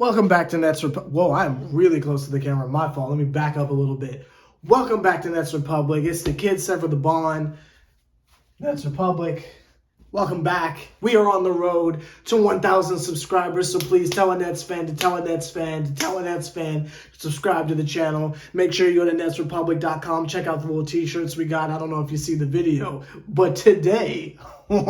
Welcome back to Nets Republic. Whoa, I'm really close to the camera. My fault. Let me back up a little bit. Welcome back to Nets Republic. It's the kid Sever the Bond. Nets Republic. Welcome back. We are on the road to 1,000 subscribers, so please tell a Nets fan to tell a Nets fan to tell a Nets fan to subscribe to the channel. Make sure you go to netsrepublic.com. Check out the little t-shirts we got. I don't know if you see the video, but today, let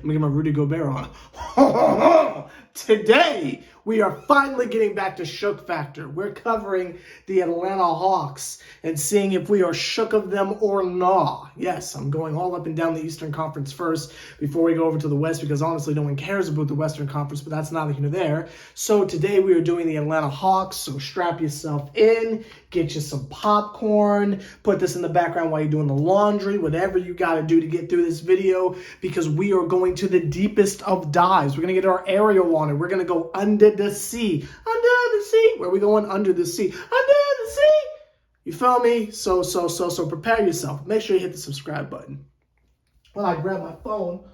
me get my Rudy Gobert on. Today, we are finally getting back to Shook Factor. We're covering the Atlanta Hawks and seeing if we are shook of them or not. Yes, I'm going all up and down the Eastern Conference first before we go over to the West, because honestly, no one cares about the Western Conference, but that's neither here nor there. So today, we are doing the Atlanta Hawks, so strap yourself in, get you some popcorn, put this in the background while you're doing the laundry, whatever you got to do to get through this video, because we are going to the deepest of dives. We're going to get our aerial on it. We're going to go under the sea. Under the sea. Where are we going? Under the sea. Under the sea. You feel me? So prepare yourself. Make sure you hit the subscribe button. Well, I grab my phone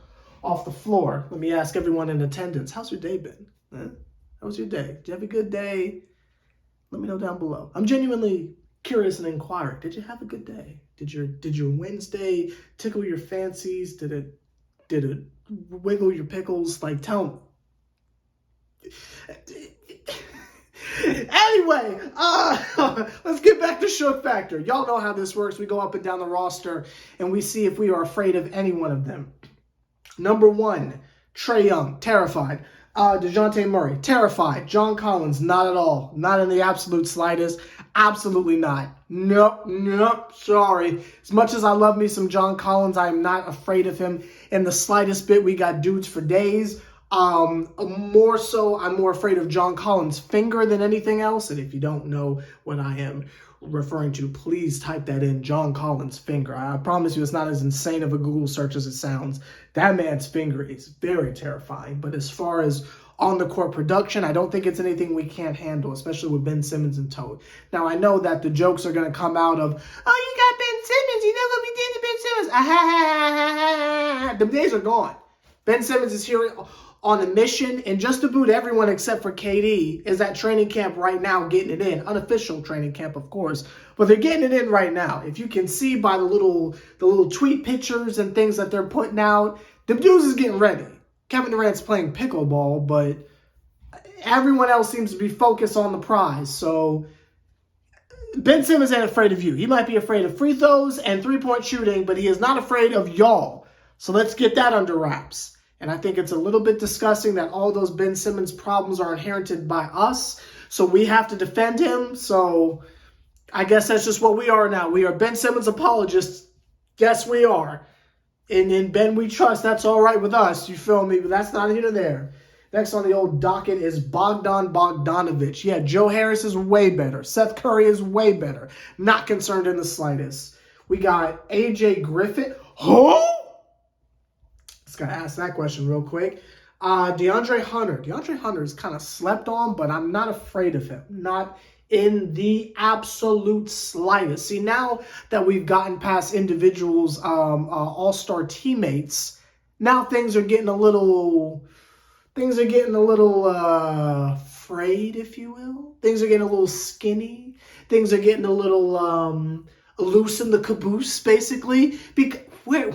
off the floor. Let me ask everyone in attendance, how's your day been? Huh? How was your day? Did you have a good day? Let me know down below. I'm genuinely curious and inquiring. Did you have a good day? Did your Wednesday tickle your fancies? Did it wiggle your pickles? Like, tell me. Anyway, let's get back to Shook Factor. Y'all know how this works. We go up and down the roster, and we see if we are afraid of any one of them. Number 1, Trae Young, terrified. DeJounte Murray, terrified. John Collins, not at all. Not in the absolute slightest. Absolutely not. Nope, sorry. As much as I love me some John Collins, I am not afraid of him in the slightest bit. We got dudes for days. More so, I'm more afraid of John Collins' finger than anything else. And if you don't know what I am referring to, please type that in, John Collins' finger. I promise you it's not as insane of a Google search as it sounds. That man's finger is very terrifying. But as far as on-the-court production, I don't think it's anything we can't handle, especially with Ben Simmons in tow. Now, I know that the jokes are going to come out of, oh, you got Ben Simmons, you know what we did to Ben Simmons. The days are gone. Ben Simmons is here on a mission, and just about everyone except for KD is at training camp right now getting it in. Unofficial training camp, of course, but they're getting it in right now. If you can see by the little tweet pictures and things that they're putting out, the dudes is getting ready. Kevin Durant's playing pickleball, but everyone else seems to be focused on the prize. So Ben Simmons ain't afraid of you. He might be afraid of free throws and three-point shooting, but he is not afraid of y'all. So let's get that under wraps. And I think it's a little bit disgusting that all those Ben Simmons problems are inherited by us. So we have to defend him. So I guess that's just what we are now. We are Ben Simmons apologists. Yes, we are. And in Ben we trust. That's all right with us. You feel me? But that's not here or there. Next on the old docket is Bogdan Bogdanović. Yeah, Joe Harris is way better. Seth Curry is way better. Not concerned in the slightest. We got AJ Griffin. Who? Just got to ask that question real quick. DeAndre Hunter. DeAndre Hunter is kind of slept on, but I'm not afraid of him. Not in the absolute slightest. See, now that we've gotten past individuals, all-star teammates, now things are getting a little frayed, if you will. Things are getting a little skinny. Things are getting a little loose in the caboose, basically. Where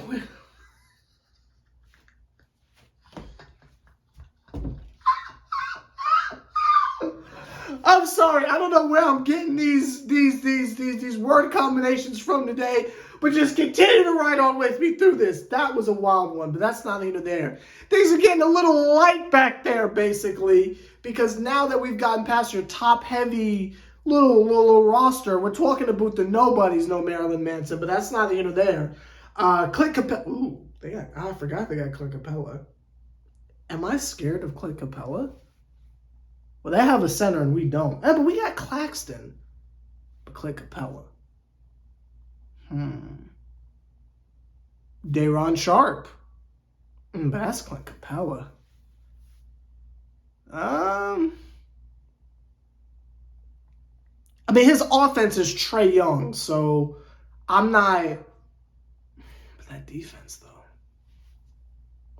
I'm sorry, I don't know where I'm getting these word combinations from today, but just continue to ride on with me through this. That was a wild one, but that's not even there. Things are getting a little light back there, basically, because now that we've gotten past your top-heavy little roster, we're talking about the nobodies, no Marilyn Manson, but that's not even there. Clint Capella. Ooh, I forgot they got Clint Capella. Am I scared of Clint Capella? Well, they have a center and we don't. Yeah, but we got Claxton. But Clint Capella. Day'Ron Sharp. But that's Clint Capella. I mean, his offense is Trae Young, so I'm not. But that defense, though.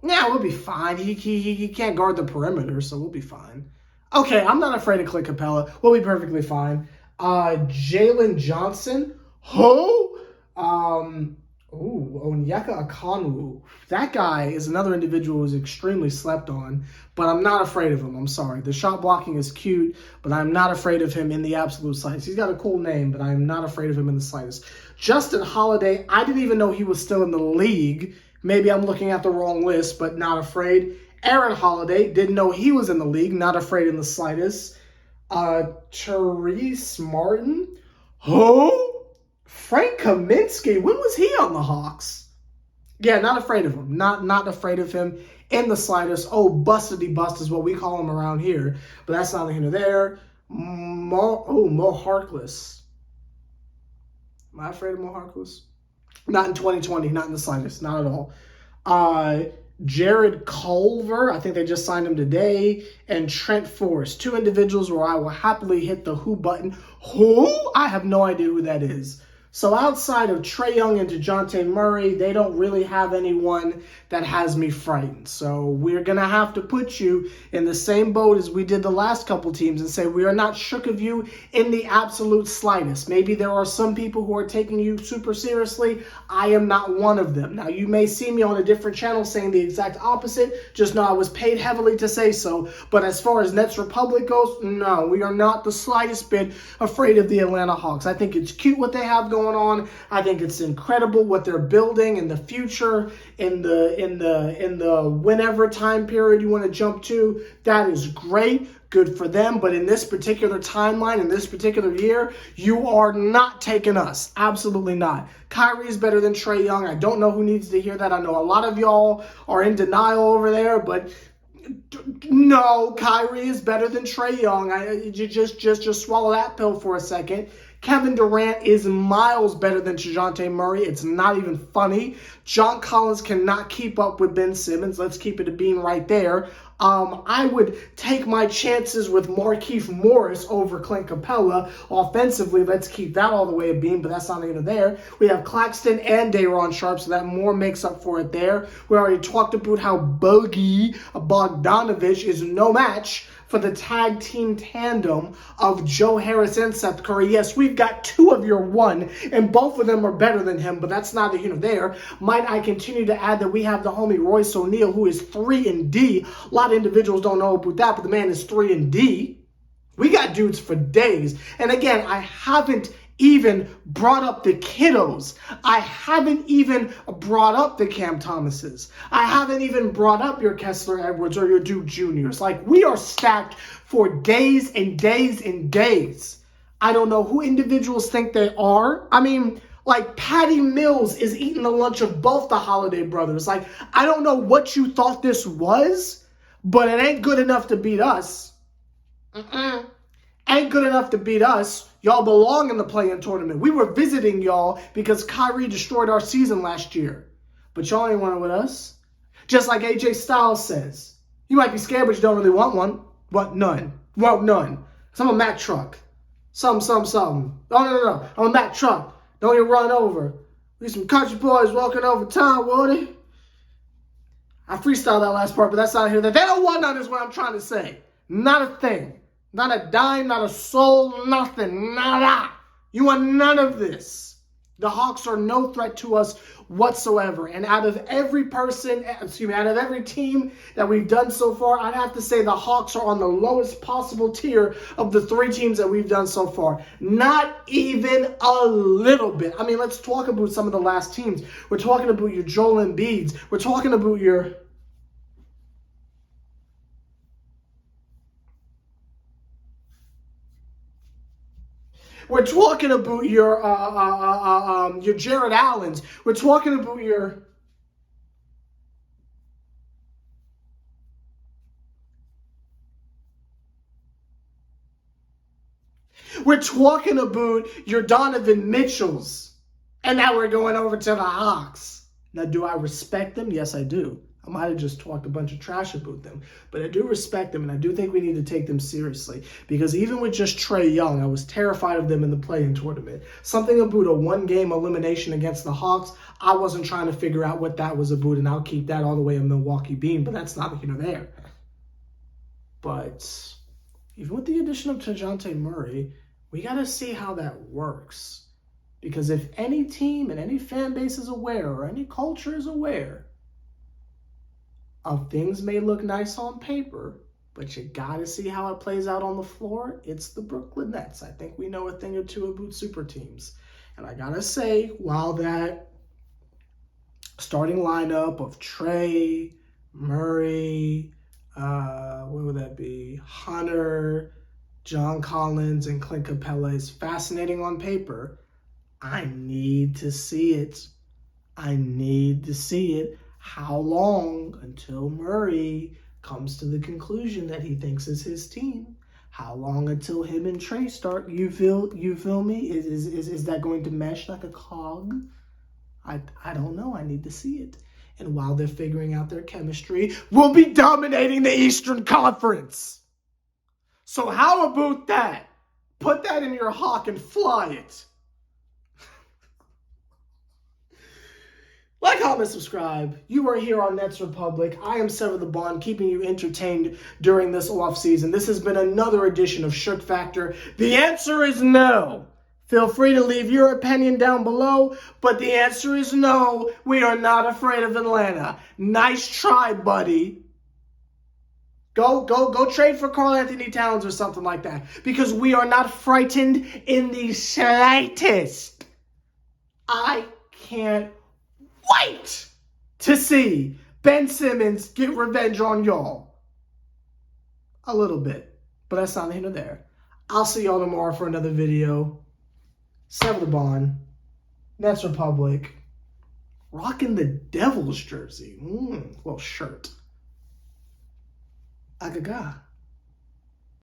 Yeah, we'll be fine. He can't guard the perimeter, so we'll be fine. Okay, I'm not afraid of Clint Capella. We'll be perfectly fine. Jalen Johnson. Who? Onyeka Okongwu. That guy is another individual who's extremely slept on, but I'm not afraid of him. I'm sorry. The shot blocking is cute, but I'm not afraid of him in the absolute slightest. He's got a cool name, but I'm not afraid of him in the slightest. Justin Holiday, I didn't even know he was still in the league. Maybe I'm looking at the wrong list, but not afraid. Aaron Holiday, didn't know he was in the league, not afraid in the slightest. Therese Martin. Who? Frank Kaminsky, when was he on the Hawks? Yeah, not afraid of him. Not afraid of him in the slightest. Oh, Bustity Bust is what we call him around here. But that's neither here nor there. Mo Harkless. Am I afraid of Mo Harkless? Not in 2020, not in the slightest, not at all. Jared Culver, I think they just signed him today, and Trent Forrest, two individuals where I will happily hit the who button. Who? I have no idea who that is. So outside of Trae Young and DeJounte Murray, they don't really have anyone that has me frightened. So we're going to have to put you in the same boat as we did the last couple teams and say we are not shook of you in the absolute slightest. Maybe there are some people who are taking you super seriously. I am not one of them. Now, you may see me on a different channel saying the exact opposite. Just know I was paid heavily to say so. But as far as Nets Republic goes, no, we are not the slightest bit afraid of the Atlanta Hawks. I think it's cute what they have going on. I think it's incredible what they're building in the future, in the whenever time period you want to jump to. That is great. Good for them. But in this particular timeline, in this particular year, you are not taking us. Absolutely not. Kyrie is better than Trae Young. I don't know who needs to hear that. I know a lot of y'all are in denial over there, but no, Kyrie is better than Trae Young. Just swallow that pill for a second. Kevin Durant is miles better than DeJounte Murray. It's not even funny. John Collins cannot keep up with Ben Simmons. Let's keep it a bean right there. I would take my chances with Markieff Morris over Clint Capella. Offensively, let's keep that all the way a beam, but that's not even there. We have Claxton and Day'Ron Sharpe, so that more makes up for it there. We already talked about how Bogey Bogdanovic is no match for the tag team tandem of Joe Harris and Seth Curry. Yes, we've got two of your one, and both of them are better than him, but that's neither here nor there. Might I continue to add that we have the homie Royce O'Neal, who is 3-and-D. A lot of individuals don't know about that, but the man is 3-and-D. We got dudes for days. And again, I haven't even brought up the kiddos. I haven't even brought up the Cam Thomases. I haven't even brought up your Kessler Edwards or your Duke Juniors. Like, we are stacked for days and days and days. I don't know who individuals think they are. I mean, like, Patty Mills is eating the lunch of both the Holiday brothers. Like, I don't know what you thought this was, but it ain't good enough to beat us. Ain't good enough to beat us. Y'all belong in the play-in tournament. We were visiting y'all because Kyrie destroyed our season last year. But y'all ain't want it with us. Just like AJ Styles says. You might be scared, but you don't really want one. What? None. Want none. Because I'm a Mack truck. Something. Oh, no. I'm a Mack truck. Don't get run over. We some country boys walking over town, Woody. I freestyled that last part, but that's not here. They don't want none is what I'm trying to say. Not a thing. Not a dime, not a soul, nothing, nada. You want none of this. The Hawks are no threat to us whatsoever. And out of every team that we've done so far, I'd have to say the Hawks are on the lowest possible tier of the three teams that we've done so far. Not even a little bit. I mean, let's talk about some of the last teams. We're talking about your Joel Embiids. We're talking about your... We're talking about your Jared Allens. We're talking about your... We're talking about your Donovan Mitchells. And now we're going over to the Hawks. Now, do I respect them? Yes, I do. I might have just talked a bunch of trash about them, but I do respect them, and I do think we need to take them seriously, because even with just Trae Young, I was terrified of them in the play-in tournament. Something about a one-game elimination against the Hawks, I wasn't trying to figure out what that was about, and I'll keep that all the way in Milwaukee Bean, but that's not here nor there. But even with the addition of DeJounte Murray, we got to see how that works. Because if any team and any fan base is aware, or any culture is aware, of things may look nice on paper, but you got to see how it plays out on the floor, it's the Brooklyn Nets. I think we know a thing or two about super teams. And I got to say, while that starting lineup of Trae, Murray, what would that be? Hunter, John Collins, and Clint Capella is fascinating on paper, I need to see it. I need to see it. How long until Murray comes to the conclusion that he thinks is his team? How long until him and Trae start? You feel me? Is that going to mesh like a cog? I don't know. I need to see it. And while they're figuring out their chemistry, we'll be dominating the Eastern Conference. So how about that? Put that in your hawk and fly it. Like, comment, subscribe. You are here on Nets Republic. I am Sever the Bond, keeping you entertained during this offseason. This has been another edition of Shook Factor. The answer is no. Feel free to leave your opinion down below, but the answer is no. We are not afraid of Atlanta. Nice try, buddy. Go trade for Karl Anthony Towns or something like that, because we are not frightened in the slightest. I can't wait to see Ben Simmons get revenge on y'all. A little bit, but that's not here nor there. I'll see y'all tomorrow for another video. Sever the Bond, Nets Republic, rocking the Devils jersey. Well, shirt. Agaga.